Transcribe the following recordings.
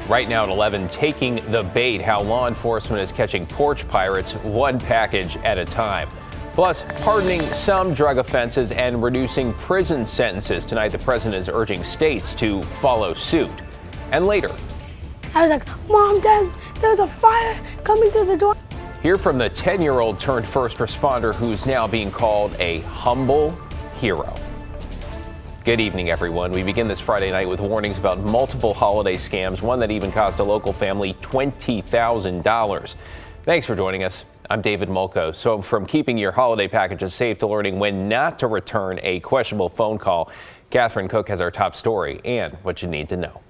Right now at 11, taking the bait, how law enforcement is catching porch pirates one package at a time. Plus, pardoning some drug offenses and reducing prison sentences. Tonight, the president is urging states to follow suit. And later, I was like, Mom, Dad, there's a fire coming through the door. Hear from the 10-year-old turned first responder who's now being called a humble hero. Good evening, everyone. We begin this Friday night with warnings about multiple holiday scams, one that even cost a local family $20,000. Thanks for joining us. I'm David Mulco. So from keeping your holiday packages safe to learning when not to return a questionable phone call, Catherine Cook has our top story and what you need to know.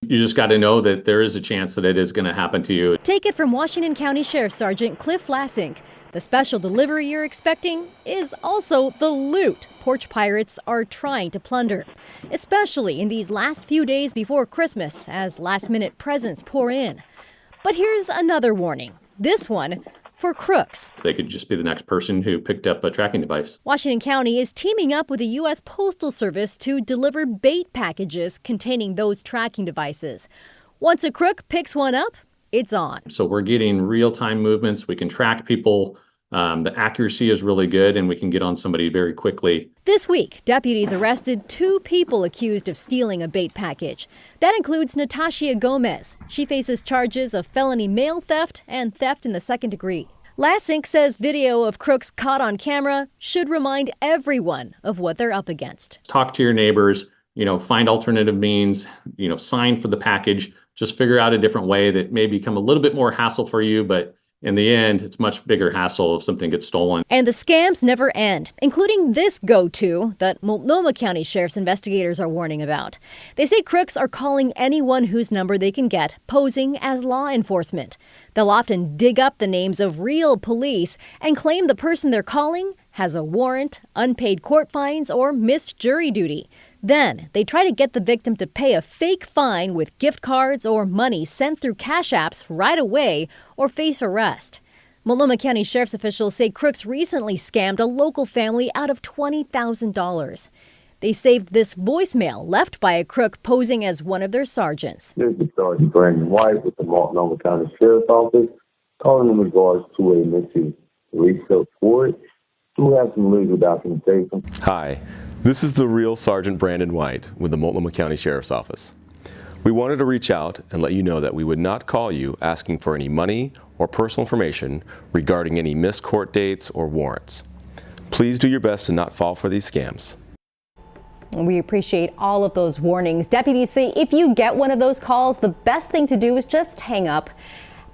You just got to know that there is a chance that it is going to happen to you. Take it from Washington County Sheriff Sergeant Cliff Lassink. The special delivery you're expecting is also the loot porch pirates are trying to plunder, especially in these last few days before Christmas as last-minute presents pour in. But here's another warning, this one for crooks. They could just be the next person who picked up a tracking device. Washington County is teaming up with the U.S. Postal Service to deliver bait packages containing those tracking devices. Once a crook picks one up, it's on. So we're getting real-time movements. We can track people. The accuracy is really good, and we can get on somebody very quickly. This week, deputies arrested 2 people accused of stealing a bait package. That includes Natasha Gomez. She faces charges of felony mail theft and theft in the second degree. Lassink says video of crooks caught on camera should remind everyone of what they're up against. Talk to your neighbors, find alternative means, sign for the package. Just figure out a different way that may become a little bit more hassle for you, but in the end, it's much bigger hassle if something gets stolen. And the scams never end, including this go-to that Multnomah County Sheriff's investigators are warning about. They say crooks are calling anyone whose number they can get, posing as law enforcement. They'll often dig up the names of real police and claim the person they're calling has a warrant, unpaid court fines, or missed jury duty. Then they try to get the victim to pay a fake fine with gift cards or money sent through cash apps right away or face arrest. Multnomah County Sheriff's officials say crooks recently scammed a local family out of $20,000. They saved this voicemail left by a crook posing as one of their sergeants. This is Sergeant Brandon White with the Multnomah County Sheriff's Office, calling in regards to a missing resale Ford. Do have some legal documentation. Hi, this is the real Sergeant Brandon White with the Multnomah County Sheriff's Office. We wanted to reach out and let you know that we would not call you asking for any money or personal information regarding any missed court dates or warrants. Please do your best to not fall for these scams. We appreciate all of those warnings. Deputies say if you get one of those calls, the best thing to do is just hang up.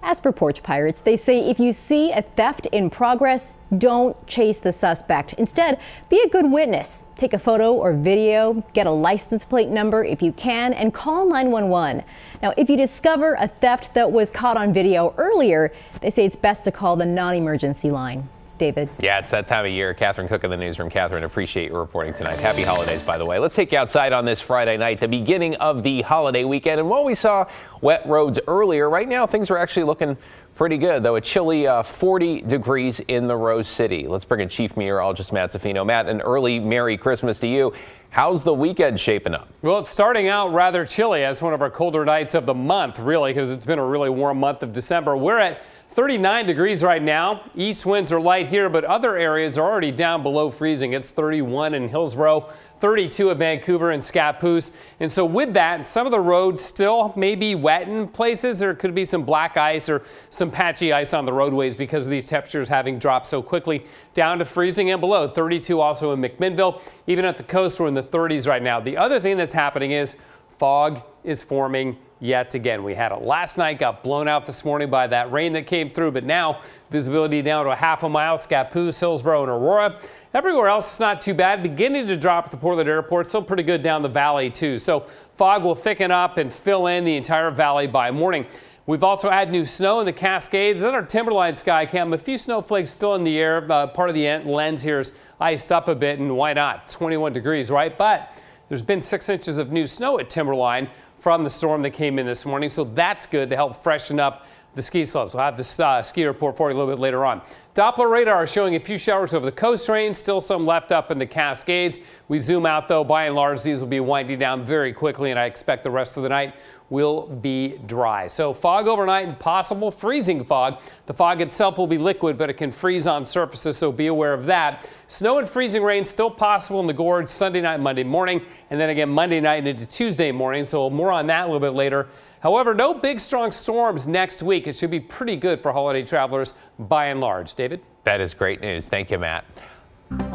As for porch pirates, they say if you see a theft in progress, don't chase the suspect. Instead, be a good witness. Take a photo or video, get a license plate number if you can, and call 911. Now, if you discover a theft that was caught on video earlier, they say it's best to call the non-emergency line. David. Yeah, it's that time of year. Catherine Cook in the newsroom. Catherine, appreciate your reporting tonight. Happy holidays, by the way. Let's take you outside on this Friday night, the beginning of the holiday weekend. And while we saw wet roads earlier, right now things are actually looking pretty good, though a chilly 40 degrees in the Rose City. Let's bring in Chief Meteorologist Matt Zaffino. Matt, an early Merry Christmas to you. How's the weekend shaping up? Well, it's starting out rather chilly. It's one of our colder nights of the month, really, because it's been a really warm month of December. We're at 39 degrees right now. East winds are light here, but other areas are already down below freezing. It's 31 in Hillsborough, 32 at Vancouver and Scappoose. And so with that, some of the roads still may be wet in places. There could be some black ice or some patchy ice on the roadways because of these temperatures having dropped so quickly down to freezing and below. 32 also in McMinnville. Even at the coast, we're in the 30s right now. The other thing that's happening is fog is forming yet again. We had it last night, got blown out this morning by that rain that came through, but now visibility down to a half a mile, Scappoose, Hillsborough, and Aurora. Everywhere else, it's not too bad. Beginning to drop at the Portland Airport, still pretty good down the valley too. So fog will thicken up and fill in the entire valley by morning. We've also had new snow in the Cascades. Then our Timberline sky cam, a few snowflakes still in the air. Part of the lens here is iced up a bit, and why not? 21 degrees, right? But there's been 6 inches of new snow at Timberline from the storm that came in this morning, so that's good to help freshen up the ski slopes. We'll have the ski report for you a little bit later on. Doppler radar showing a few showers over the coast range, still some left up in the Cascades. We zoom out, though, by and large, these will be winding down very quickly, and I expect the rest of the night will be dry. So fog overnight and possible freezing fog. The fog itself will be liquid, but it can freeze on surfaces, so be aware of that. Snow and freezing rain still possible in the gorge Sunday night, Monday morning, and then again Monday night and into Tuesday morning. So more on that a little bit later. However, no big strong storms next week. It should be pretty good for holiday travelers by and large. David? That is great news. Thank you, Matt.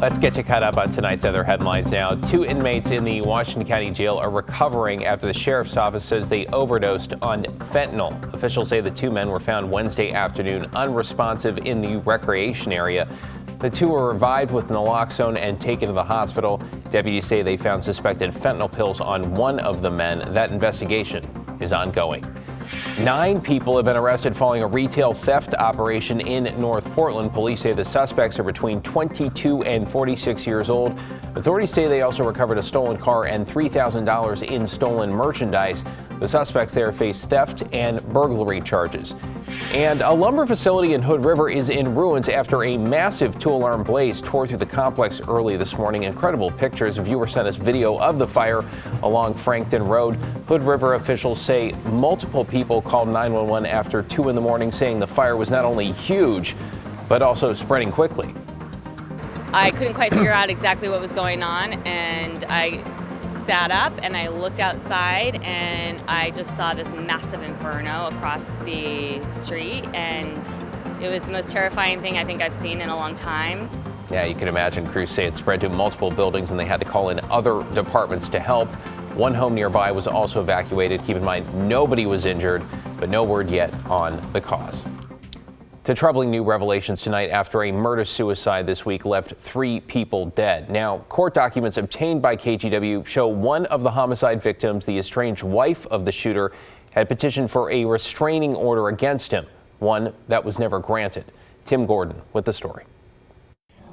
Let's get you caught up on tonight's other headlines now. 2 inmates in the Washington County Jail are recovering after the sheriff's office says they overdosed on fentanyl. Officials say the 2 men were found Wednesday afternoon unresponsive in the recreation area. The 2 were revived with naloxone and taken to the hospital. Deputies say they found suspected fentanyl pills on one of the men. That investigation is ongoing. 9 people have been arrested following a retail theft operation in North Portland. Police say the suspects are between 22 and 46 years old. Authorities say they also recovered a stolen car and $3,000 in stolen merchandise. The suspects there face theft and burglary charges. And a lumber facility in Hood River is in ruins after a massive 2-alarm blaze tore through the complex early this morning. Incredible pictures. A viewer sent us video of the fire along Frankton Road. Hood River officials say multiple people called 911 after 2 in the morning, saying the fire was not only huge, but also spreading quickly. I couldn't quite figure out exactly what was going on, and I sat up and I looked outside and I just saw this massive inferno across the street, and it was the most terrifying thing I think I've seen in a long time. Yeah, you can imagine. Crews say it spread to multiple buildings and they had to call in other departments to help. One home nearby was also evacuated. Keep in mind, nobody was injured, but no word yet on the cause. To troubling new revelations tonight after a murder-suicide this week left 3 people dead. Now, court documents obtained by KGW show one of the homicide victims, the estranged wife of the shooter, had petitioned for a restraining order against him, one that was never granted. Tim Gordon with the story.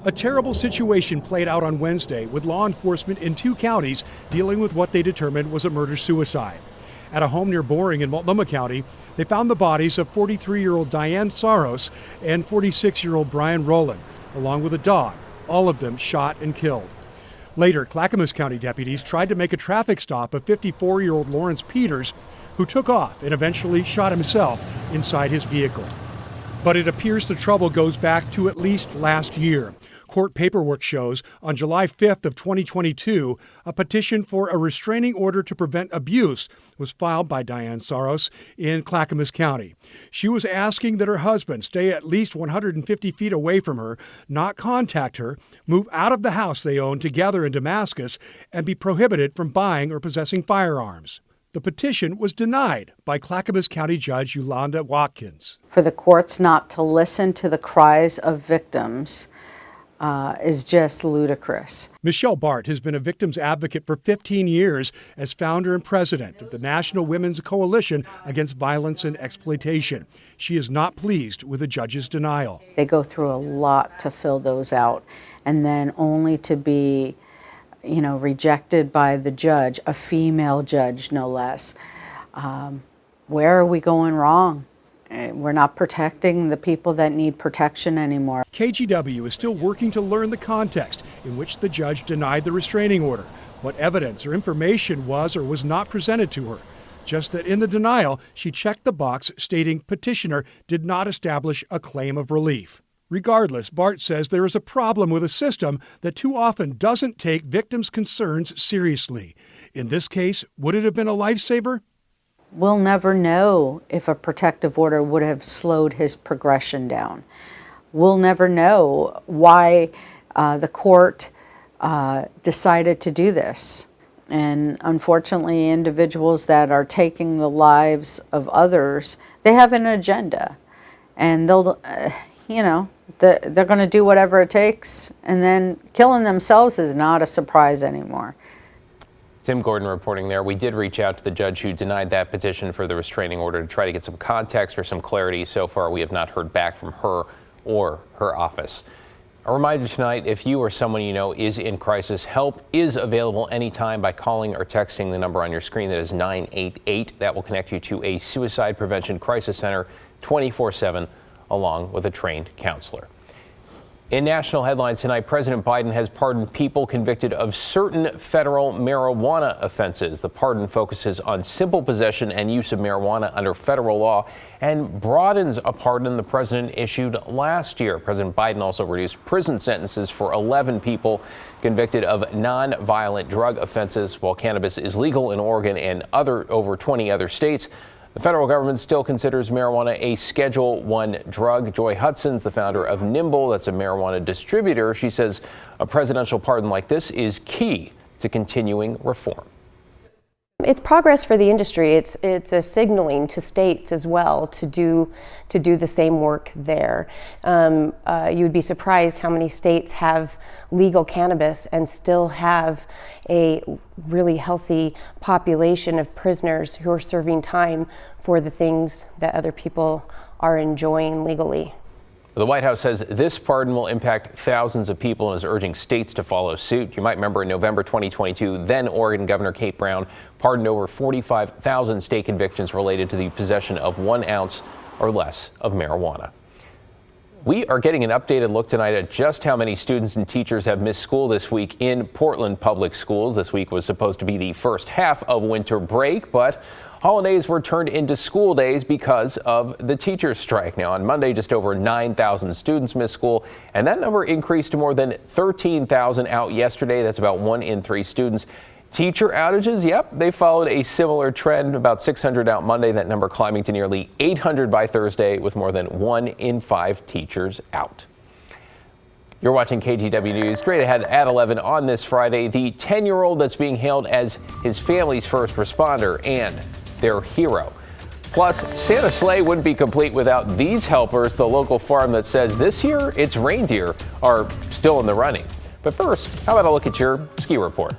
A terrible situation played out on Wednesday with law enforcement in 2 counties dealing with what they determined was a murder-suicide. At a home near Boring in Multnomah County, they found the bodies of 43-year-old Diane Saros and 46-year-old Brian Rowland, along with a dog, all of them shot and killed. Later, Clackamas County deputies tried to make a traffic stop of 54-year-old Lawrence Peters, who took off and eventually shot himself inside his vehicle. But it appears the trouble goes back to at least last year. Court paperwork shows on July 5th of 2022, a petition for a restraining order to prevent abuse was filed by Diane Saros in Clackamas County. She was asking that her husband stay at least 150 feet away from her, not contact her, move out of the house they own together in Damascus, and be prohibited from buying or possessing firearms. The petition was denied by Clackamas County Judge Yolanda Watkins. For the courts not to listen to the cries of victims is just ludicrous. Michelle Bart has been a victims advocate for 15 years as founder and president of the National Women's Coalition Against Violence and Exploitation. She is not pleased with the judge's denial. They go through a lot to fill those out, and then only to be, rejected by the judge, a female judge no less. Where are we going wrong? We're not protecting the people that need protection anymore. KGW is still working to learn the context in which the judge denied the restraining order, what evidence or information was or was not presented to her. Just that in the denial, she checked the box stating petitioner did not establish a claim of relief. Regardless, Bart says there is a problem with a system that too often doesn't take victims' concerns seriously. In this case, would it have been a lifesaver? We'll never know if a protective order would have slowed his progression down. We'll never know why the court decided to do this. And unfortunately, individuals that are taking the lives of others, they have an agenda. And they'll, they're going to do whatever it takes. And then killing themselves is not a surprise anymore. Tim Gordon reporting there. We did reach out to the judge who denied that petition for the restraining order to try to get some context or some clarity. So far, we have not heard back from her or her office. A reminder tonight, if you or someone you know is in crisis, help is available anytime by calling or texting the number on your screen. That is 988. That will connect you to a suicide prevention crisis center 24/7, along with a trained counselor. In national headlines tonight, President Biden has pardoned people convicted of certain federal marijuana offenses. The pardon focuses on simple possession and use of marijuana under federal law and broadens a pardon the president issued last year. President Biden also reduced prison sentences for 11 people convicted of non-violent drug offenses. While cannabis is legal in Oregon and over 20 other states, the federal government still considers marijuana a Schedule I drug. Joy Hudson's the founder of Nimble. That's a marijuana distributor. She says a presidential pardon like this is key to continuing reform. It's progress for the industry. It's a signaling to states as well to do the same work there. You'd be surprised how many states have legal cannabis and still have a really healthy population of prisoners who are serving time for the things that other people are enjoying legally. The White House says this pardon will impact thousands of people and is urging states to follow suit. You might remember in November 2022, then Oregon Governor Kate Brown pardoned over 45,000 state convictions related to the possession of 1 ounce or less of marijuana. We are getting an updated look tonight at just how many students and teachers have missed school this week in Portland public schools. This week was supposed to be the first half of winter break, but holidays were turned into school days because of the teachers' strike. Now, on Monday, just over 9,000 students missed school, and that number increased to more than 13,000 out yesterday. That's about 1 in 3 students. Teacher outages, yep, they followed a similar trend, about 600 out Monday, that number climbing to nearly 800 by Thursday, with more than 1 in 5 teachers out. You're watching KGW News. Straight ahead at 11 on this Friday, the 10-year-old that's being hailed as his family's first responder and their hero. Plus, Santa's sleigh wouldn't be complete without these helpers. The local farm that says this year its reindeer are still in the running. But first, how about a look at your ski report?